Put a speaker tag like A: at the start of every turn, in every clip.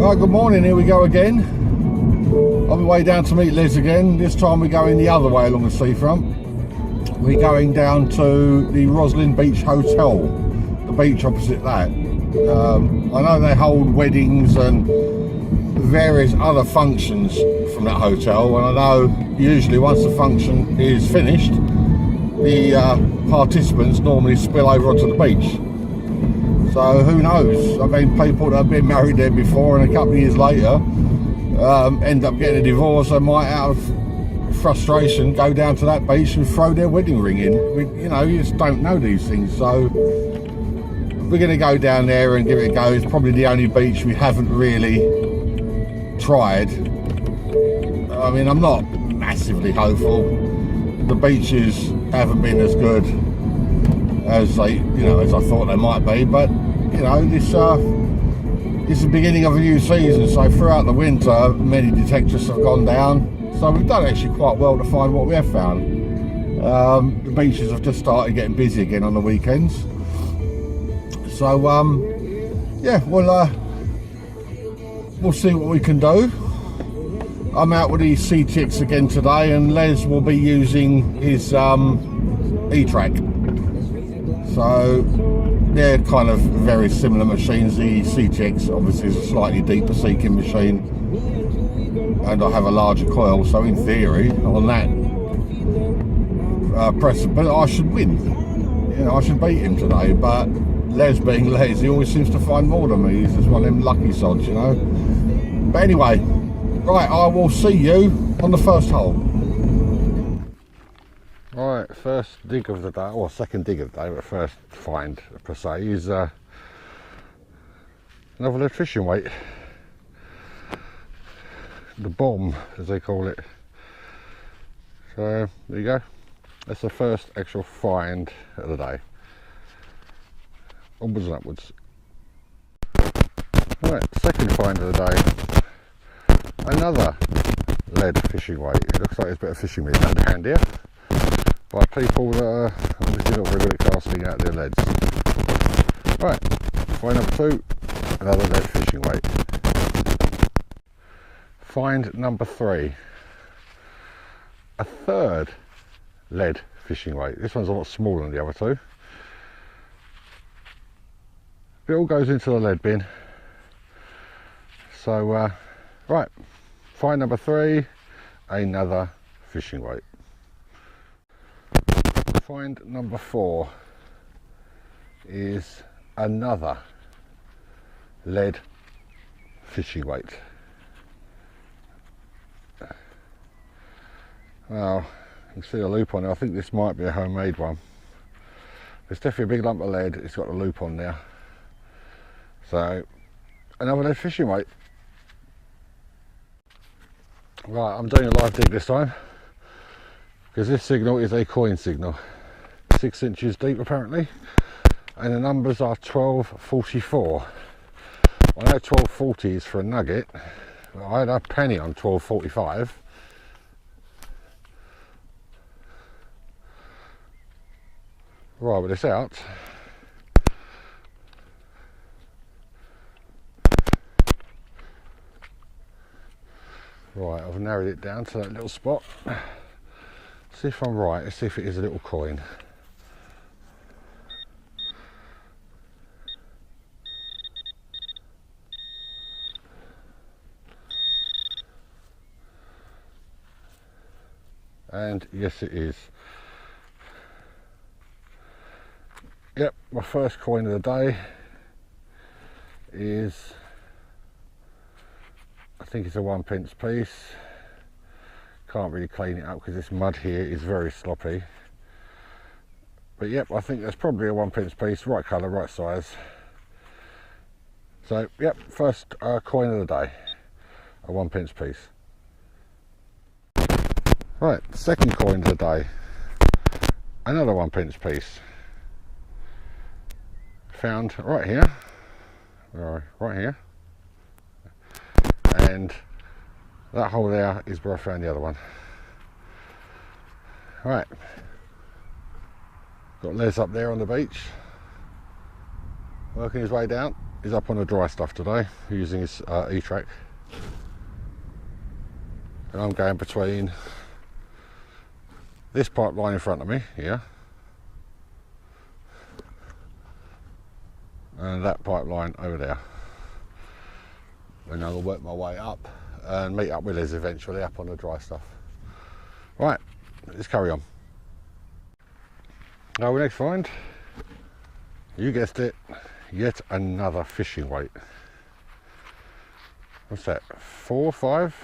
A: Right, good morning, here we go again. On the way down to meet Liz again. This time we're going the other way along the seafront. We're going down to the Roslyn Beach Hotel, the beach opposite that. I know they hold weddings and various other functions from that hotel, and I know usually once the function is finished, the participants normally spill over onto the beach. So who knows? I mean, people that have been married there before and a couple of years later end up getting a divorce, they might, out of frustration, go down to that beach and throw their wedding ring in. You just don't know these things. So we're going to go down there and give it a go. It's probably the only beach we haven't really tried. I mean, I'm not massively hopeful. The beaches haven't been as good as as I thought they might be, but this is the beginning of a new season, so throughout the winter many detectors have gone down, so we've done actually quite well to find what we have found. The beaches have just started getting busy again on the weekends, so yeah, we'll see what we can do. I'm out with these CTX again today, and Les will be using his E-Track. So they're kind of very similar machines. The CTX obviously is a slightly deeper seeking machine, and I have a larger coil, so in theory on that precedent I should win. I should beat him today, but Les being Les, he always seems to find more than me. He's just one of them lucky sods, But anyway, right, I will see you on the first hole. Right, first dig of the day, or second dig of the day, but first find per se is another lead fishing weight. The bomb, as they call it. So there you go. That's the first actual find of the day. Onwards and upwards. Right, second find of the day. Another lead fishing weight. It looks like there's a bit of fishing meat in hand here, by people that are obviously not very good at casting out their leads. Right, find number 2, another lead fishing weight. Find number 3, a third lead fishing weight. This one's a lot smaller than the other two. It all goes into the lead bin. So, right, find number 3, another fishing weight. Find number 4 is another lead fishing weight. Well, you can see the loop on there. I think this might be a homemade one. There's definitely a big lump of lead. It's got a loop on there. So, another lead fishing weight. Right, I'm doing a live dig this time, because this signal is a coin signal. 6 inches deep apparently, and the numbers are 1244. I know 1240 is for a nugget, but I had a penny on 1245. Right, with this out, right, I've narrowed it down to that little spot. See if I'm right. Let's see if it is a little coin. And yes, it is. Yep, my first coin of the day is, I think it's a 1p piece. Can't really clean it up because this mud here is very sloppy. But yep, I think that's probably a 1p piece, right colour, right size. So yep, first coin of the day, a 1p piece. Right, second coin of the day, another 1p piece. Found right here, right here, and that hole there is where I found the other one. Right, got Les up there on the beach, working his way down. is up on the dry stuff today, using his E-Track. And I'm going between this pipeline in front of me here and that pipeline over there. And I'll work my way up and meet up with Liz eventually up on the dry stuff. Right, let's carry on. Now we next find, you guessed it, yet another fishing weight. What's that, 4, 5?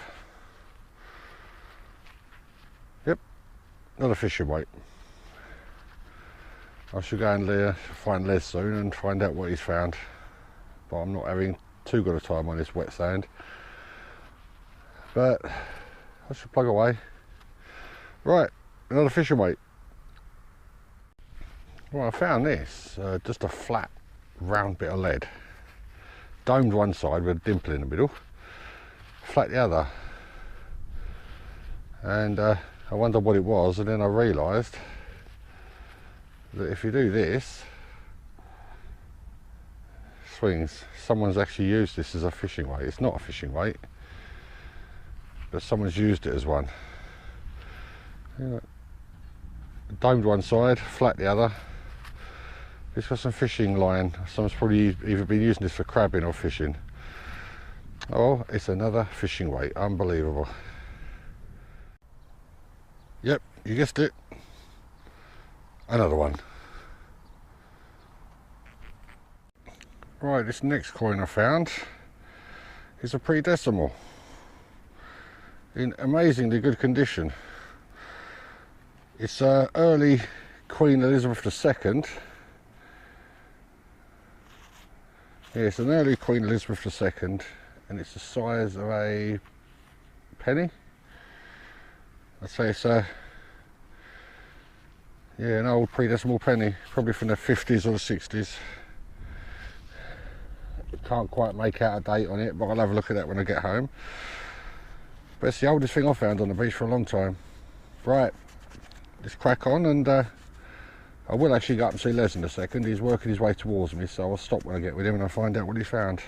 A: Yep, another fishing weight. I should go and find Les soon and find out what he's found. But I'm not having too good a time on this wet sand. But I should plug away. Right, another fishing weight. Well, I found this, just a flat, round bit of lead. Domed one side with a dimple in the middle, flat the other. And I wondered what it was, and then I realised that if you do this, swings, someone's actually used this as a fishing weight. It's not a fishing weight, but someone's used it as one. Domed one side, flat the other. It's got some fishing line. Someone's probably either been using this for crabbing or fishing. Oh, it's another fishing weight. Unbelievable. Yep, you guessed it. Another one. Right, this next coin I found is a pre-decimal in amazingly good condition. It's early Queen Elizabeth II. Yeah, it's an early Queen Elizabeth II, and it's the size of a penny. I'd say it's a an old pre-decimal penny, probably from the 50s or the 60s. Can't quite make out a date on it, but I'll have a look at that when I get home. But it's the oldest thing I've found on the beach for a long time. Right, let's crack on, and I will actually go up and see Les in a second. He's working his way towards me, so I'll stop when I get with him and I'll find out what he's found.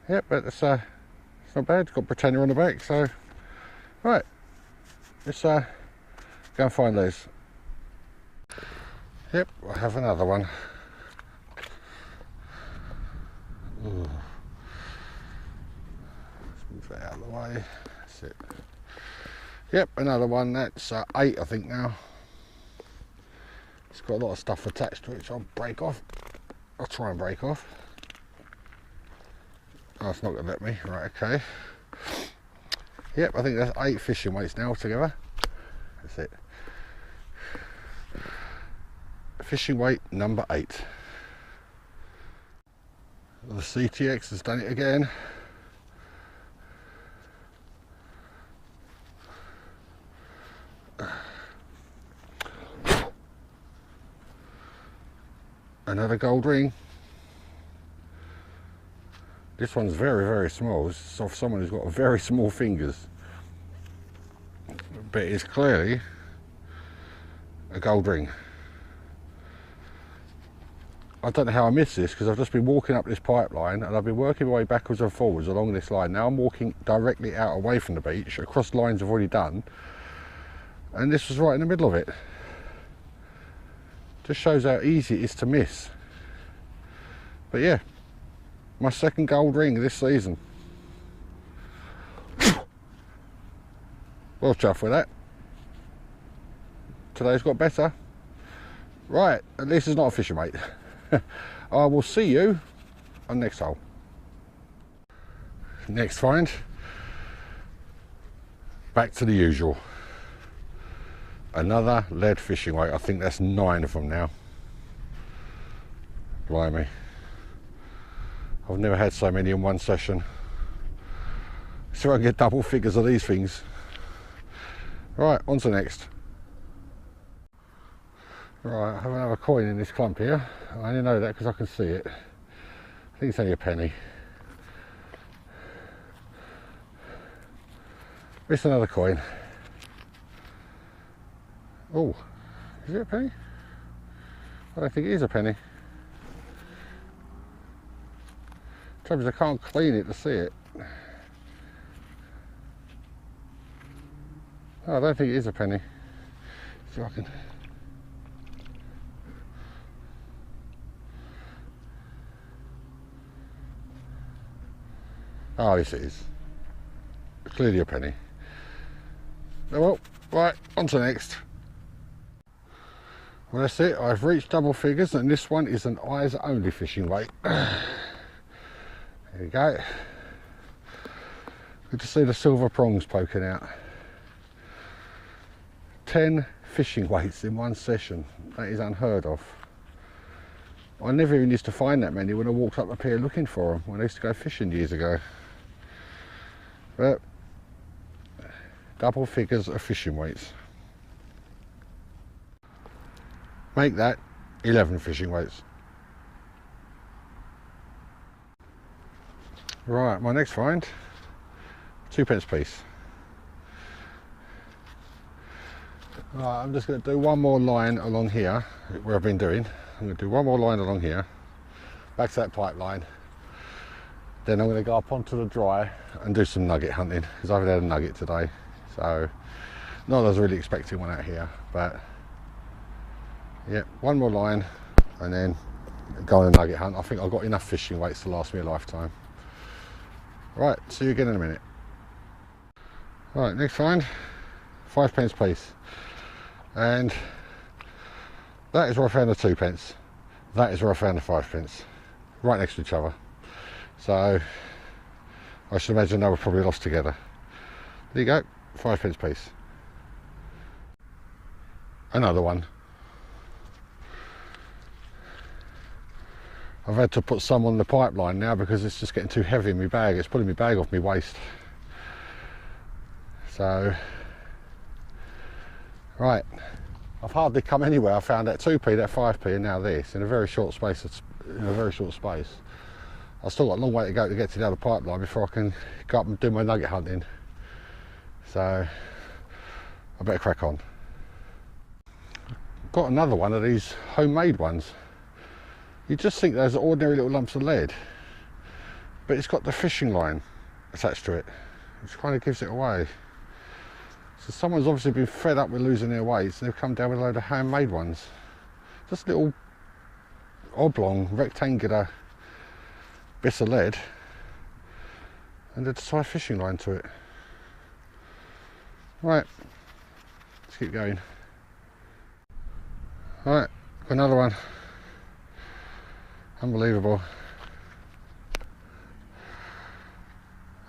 A: Yep, but it's not bad. It's got Britannia on the back, so right, let's go and find Les. Yep, I have another one. Ooh. Let's move that out of the way. That's it. Yep, another one. That's 8, I think now. It's got a lot of stuff attached to it, so I'll break off. I'll try and break off. Oh, it's not going to let me. Right, okay. Yep, I think that's 8 fishing weights now together. That's it. Fishing weight number 8. The CTX has done it again. Another gold ring. This one's very, very small. It's of someone who's got very small fingers. But it's clearly a gold ring. I don't know how I missed this, because I've just been walking up this pipeline and I've been working my way backwards and forwards along this line. Now I'm walking directly out away from the beach, across lines I've already done, and this was right in the middle of it. Just shows how easy it is to miss. But yeah, my second gold ring this season. Well chuffed with that. Today's got better. Right, at least it's not a fishing weight. I will see you on next hole. Next find. Back to the usual. Another lead fishing weight. I think that's 9 of them now. Blimey. I've never had so many in one session. See if I can get double figures of these things. Right, on to the next. Right, I have another coin in this clump here. I only know that because I can see it. I think it's only a penny. It's another coin. Oh, is it a penny? I don't think it is a penny. Trouble is I can't clean it to see it. Oh, I don't think it is a penny. See if I can. Oh, yes it is. Clearly a penny. Oh, well, right, on to the next. Well, that's it. I've reached double figures, and this one is an eyes only fishing weight. There you go. Good to see the silver prongs poking out. 10 fishing weights in one session. That is unheard of. I never even used to find that many when I walked up the pier looking for them when I used to go fishing years ago. But double figures of fishing weights. Make that 11 fishing weights. Right, my next find, 2p piece. Right, I'm just going to do one more line along here, where I've been doing. I'm going to do one more line along here, back to that pipeline. Then I'm going to go up onto the dry and do some nugget hunting, because I haven't had a nugget today. So, not that I was really expecting one out here, but yeah, one more line and then go on a nugget hunt. I think I've got enough fishing weights to last me a lifetime. Right, see you again in a minute. Right, next find, 5p piece. And that is where I found the 2p. That is where I found the 5p. Right next to each other. So I should imagine they were probably lost together. There you go, 5p piece. Another one. I've had to put some on the pipeline now because it's just getting too heavy in my bag. It's pulling my bag off my waist. So, right, I've hardly come anywhere. I found that 2p, that 5p, and now this in a very short space. I've still got a long way to go to get to the other pipeline before I can go up and do my nugget hunting. So, I better crack on. Got another one of these homemade ones. You just think those are ordinary little lumps of lead, but it's got the fishing line attached to it, which kind of gives it away. So someone's obviously been fed up with losing their weights and they've come down with a load of handmade ones. Just little oblong, rectangular bits of lead and a tie fishing line to it. Right, let's keep going. Right, another one. Unbelievable.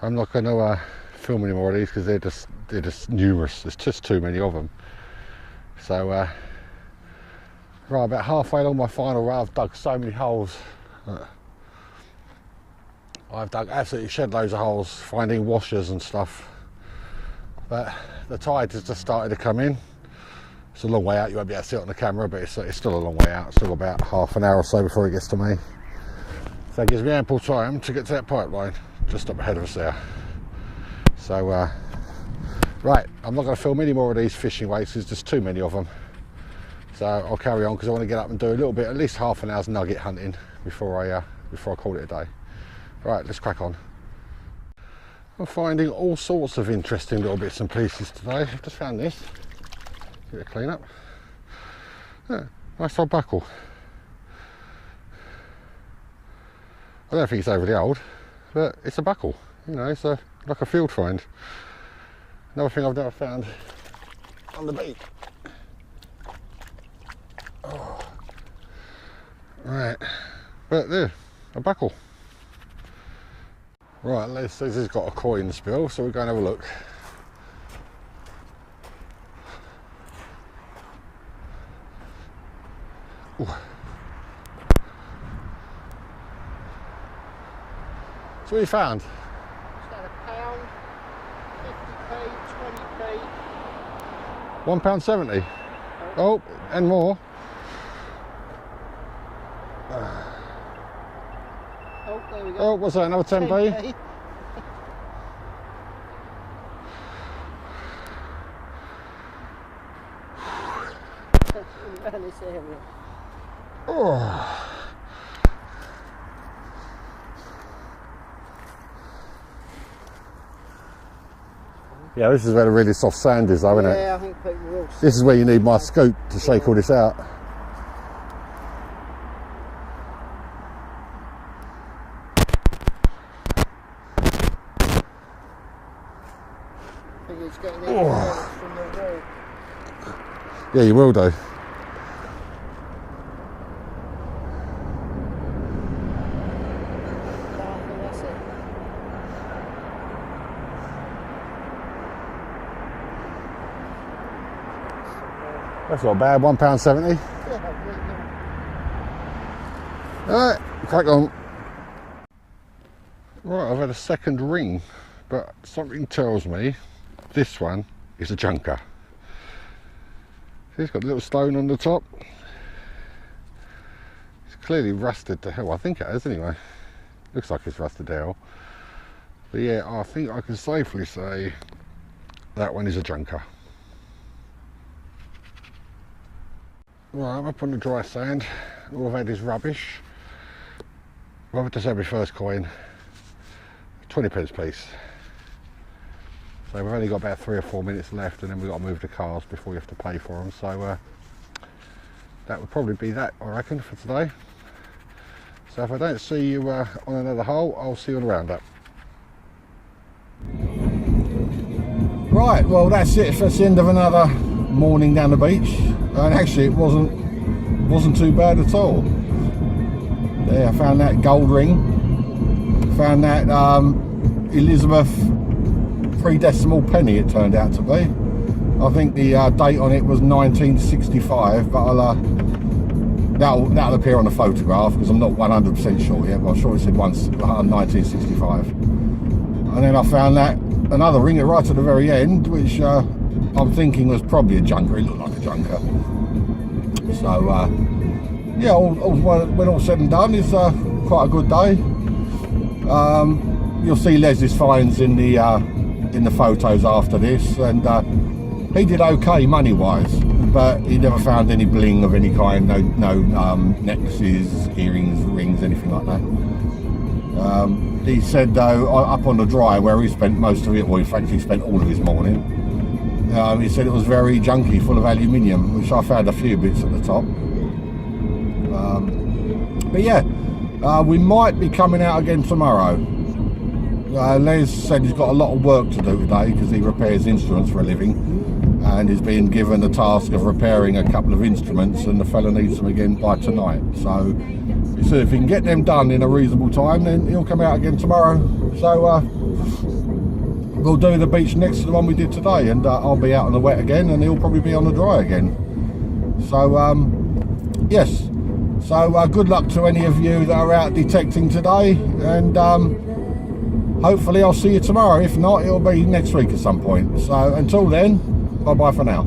A: I'm not going to film any more of these because they're just numerous. There's just too many of them. So right, about halfway along my final row, I've dug so many holes. I've dug absolutely shed loads of holes, finding washers and stuff. But the tide has just started to come in. It's a long way out, you won't be able to see it on the camera, but it's still a long way out. It's still about half an hour or so before it gets to me. So it gives me ample time to get to that pipeline, just up ahead of us there. So, right, I'm not going to film any more of these fishing weights, there's just too many of them. So I'll carry on because I want to get up and do a little bit, at least half an hour's nugget hunting before I call it a day. Right, let's crack on. I'm finding all sorts of interesting little bits and pieces today. I've just found this. Give it a clean up. Yeah, nice old buckle. I don't think it's overly old, but it's a buckle. You know, it's like a field find. Another thing I've never found on the beach. Oh. Right, but there, a buckle. Right, this has got a coin spill, so we're going to have a look. Ooh. So what you found?
B: Just had £1, 50p, 20p.
A: £1.70. Oh, and more.
B: Oh, there we go.
A: Oh, what's that? Another 10p?
B: Around this area.
A: Oh. Yeah, this is where the really soft sand is though, isn't it?
B: Yeah, I think people will.
A: This is where you need my scoop to shake all this out.
B: I think it's getting interference from the wall.
A: Yeah, you will do.
B: That's it.
A: That's not bad, £1.70.
B: Yeah,
A: Alright, crack on. Right, I've had a second ring, but something tells me this one is a junker. See, it's got a little stone on the top. It's clearly rusted to hell. I think it has anyway. Looks like it's rusted to hell. But yeah, I think I can safely say that one is a junker. Right, I'm up on the dry sand. All I've had is rubbish. I've just had my first coin, 20p piece. So we've only got about 3 or 4 minutes left, and then we've got to move the cars before you have to pay for them. So that would probably be that, I reckon, for today. So if I don't see you on another hole, I'll see you on the roundup. Right, well that's it. That's the end of another morning down the beach, and actually it wasn't too bad at all. There, I found that gold ring, found that Elizabeth 3-decimal penny it turned out to be. I think the date on it was 1965, but that'll appear on the photograph because I'm not 100% sure yet, but I'm sure it said 1965. And then I found that another ring right at the very end, which I'm thinking was probably a junker. It looked like a junker. So yeah, when all said and done, it's quite a good day. You'll see Leslie's finds in the photos after this, and he did okay money wise, but he never found any bling of any kind. No necklaces, earrings, rings, anything like that. He said though, up on the dry where he spent most of it, well in fact he spent all of his morning, he said it was very junky, full of aluminium, which I found a few bits at the top. But yeah, we might be coming out again tomorrow. Les said he's got a lot of work to do today because he repairs instruments for a living, and he's been given the task of repairing a couple of instruments, and the fella needs them again by tonight. So he said if he can get them done in a reasonable time, then he'll come out again tomorrow. So we'll do the beach next to the one we did today, and I'll be out on the wet again, and he'll probably be on the dry again. So yes, so good luck to any of you that are out detecting today, and hopefully I'll see you tomorrow. If not, it'll be next week at some point. So until then, bye bye for now.